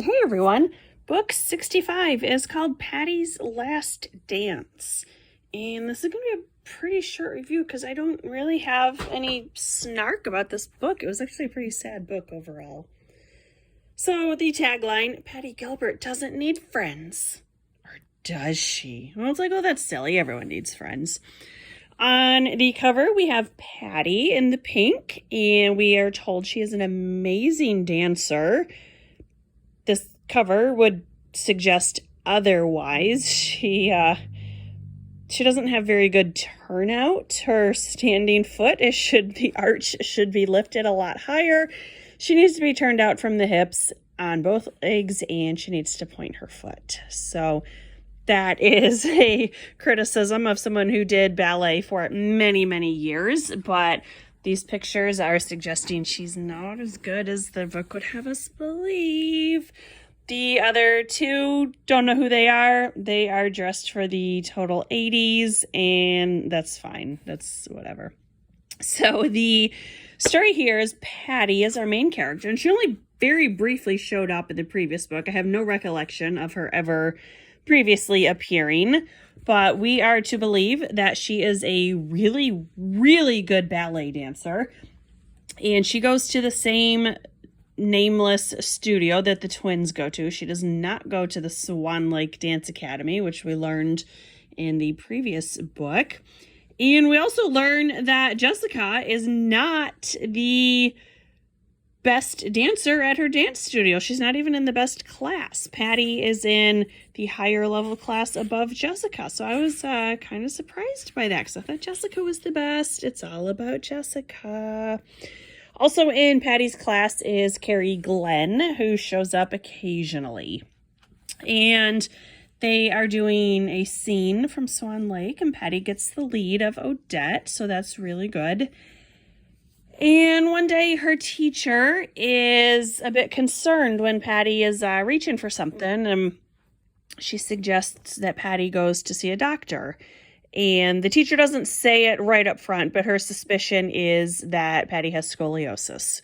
Hey everyone, book 65 is called Patty's Last Dance. And this is going to be a pretty short review because I don't really have any snark about this book. It was actually a pretty sad book overall. So the tagline, Patty Gilbert doesn't need friends. Or does she? Well, it's like, oh, that's silly. Everyone needs friends. On the cover, we have Patty in the pink, and we are told she is an amazing dancer. This cover would suggest otherwise. She doesn't have very good turnout. Her standing foot the arch should be lifted a lot higher. She needs to be turned out from the hips on both legs, and she needs to point her foot. So that is a criticism of someone who did ballet for many, many years, but these pictures are suggesting she's not as good as the book would have us believe. The other two, don't know who they are. They are dressed for the total 80s, and that's fine. That's whatever. So the story here is Patty is our main character, and she only very briefly showed up in the previous book. I have no recollection of her ever previously appearing, but we are to believe that she is a really, really good ballet dancer, and she goes to the same nameless studio that the twins go to. She does not go to the Swan Lake Dance Academy, which we learned in the previous book. And we also learn that Jessica is not the best dancer at her dance studio. She's not even in the best class. Patty is in the higher level class above Jessica. So I was kind of surprised by that because I thought Jessica was the best. It's all about Jessica. Also in Patty's class is Carrie Glenn, who shows up occasionally. And they are doing a scene from Swan Lake, and Patty gets the lead of Odette, so that's really good. And one day her teacher is a bit concerned when Patty is reaching for something, and she suggests that Patty goes to see a doctor. And the teacher doesn't say it right up front, but her suspicion is that Patty has scoliosis,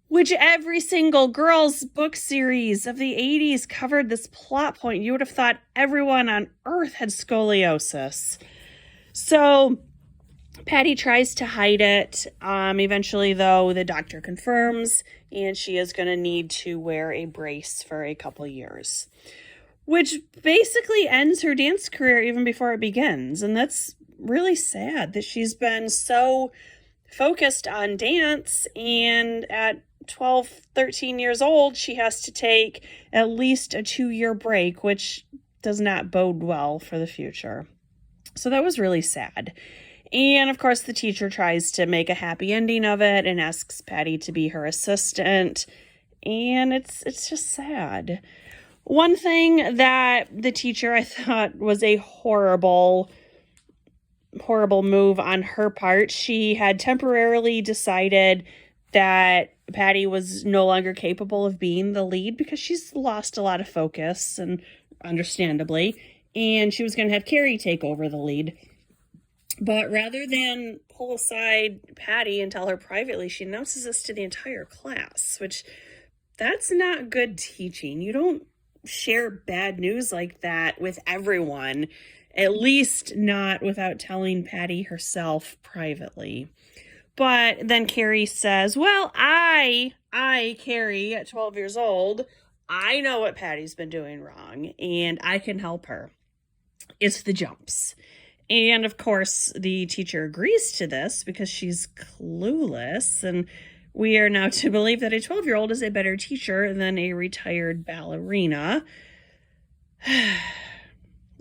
which every single girls' book series of the 80s covered this plot point. You would have thought everyone on Earth had scoliosis. So Patty tries to hide it. Eventually, though, the doctor confirms, and she is going to need to wear a brace for a couple years, which basically ends her dance career even before it begins. And that's really sad that she's been so focused on dance, and at 12, 13 years old, she has to take at least a 2-year break, which does not bode well for the future. So that was really sad. And of course, the teacher tries to make a happy ending of it and asks Patty to be her assistant. And it's just sad. One thing that the teacher, I thought, was a horrible move on her part. She had temporarily decided that Patty was no longer capable of being the lead because she's lost a lot of focus, and understandably, and she was going to have Carrie take over the lead. But rather than pull aside Patty and tell her privately, she announces this to the entire class, which that's not good teaching. You don't share bad news like that with everyone, at least not without telling Patty herself privately. But then Carrie says, well, I, Carrie, at 12 years old, I know what Patty's been doing wrong, and I can help her. It's the jumps. And of course, the teacher agrees to this because she's clueless, and we are now to believe that a 12-year-old is a better teacher than a retired ballerina.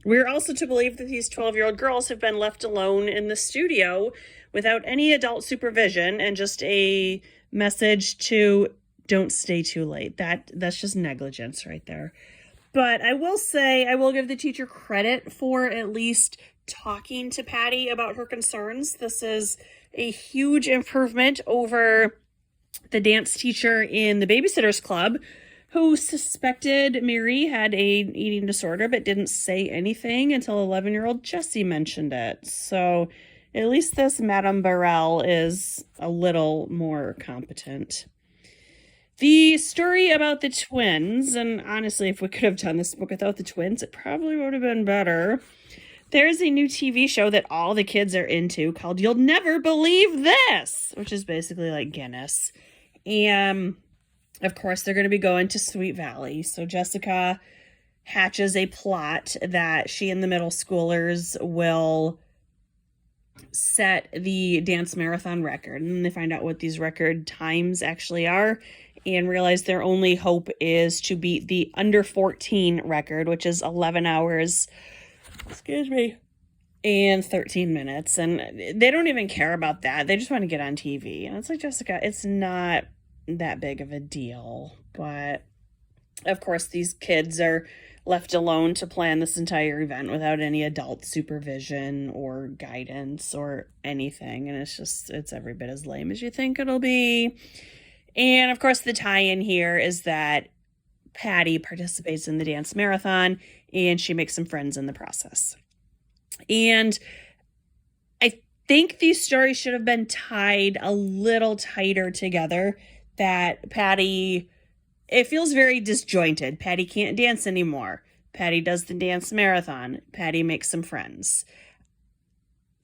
We're also to believe that these 12-year-old girls have been left alone in the studio without any adult supervision, and just a message to don't stay too late. That's just negligence right there. But I will say, I will give the teacher credit for at least talking to Patty about her concerns. This is a huge improvement over the dance teacher in the Babysitters Club, who suspected Mary had an eating disorder but didn't say anything until 11-year-old Jessie mentioned it. So at least this Madame Burrell is a little more competent. The story about the twins, and honestly, if we could have done this book without the twins, it probably would have been better. There's a new TV show that all the kids are into called You'll Never Believe This, which is basically like Guinness. And of course, they're going to be going to Sweet Valley. So Jessica hatches a plot that she and the middle schoolers will set the dance marathon record. And then they find out what these record times actually are and realize their only hope is to beat the under 14 record, which is 11 hours, and 13 minutes. And they don't even care about that. They just want to get on TV. And it's like, Jessica, it's not that big of a deal. But of course, these kids are left alone to plan this entire event without any adult supervision or guidance or anything. And it's every bit as lame as you think it'll be. And of course, the tie-in here is that Patty participates in the dance marathon and she makes some friends in the process. And I think these stories should have been tied a little tighter together. That Patty, it feels very disjointed. Patty can't dance anymore. Patty does the dance marathon. Patty makes some friends.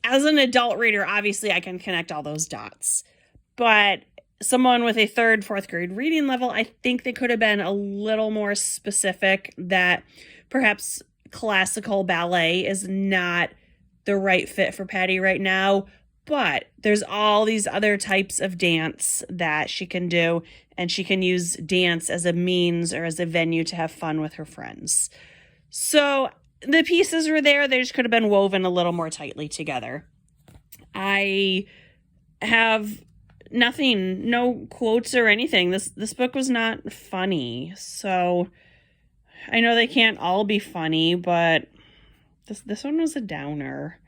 As an adult reader, obviously I can connect all those dots. But someone with a 3rd, 4th grade reading level, I think they could have been a little more specific that perhaps classical ballet is not the right fit for Patty right now. But there's all these other types of dance that she can do, and she can use dance as a means or as a venue to have fun with her friends. So the pieces were there. They just could have been woven a little more tightly together. I have nothing, no quotes or anything. This book was not funny. So I know they can't all be funny, but this one was a downer.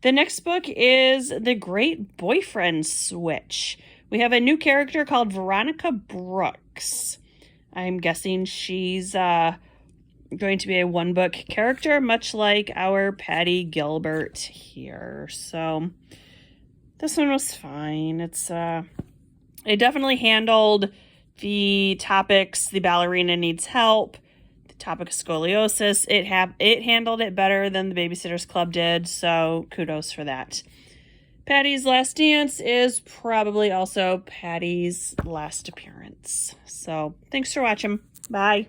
The next book is The Great Boyfriend Switch. We have a new character called Veronica Brooks. I'm guessing she's going to be a 1-book character, much like our Patty Gilbert here. So this one was fine. It definitely handled the topics. The ballerina needs help. Topic of scoliosis. It handled it better than the Babysitters Club did, so kudos for that. Patty's Last Dance is probably also Patty's last appearance. So thanks for watching. Bye.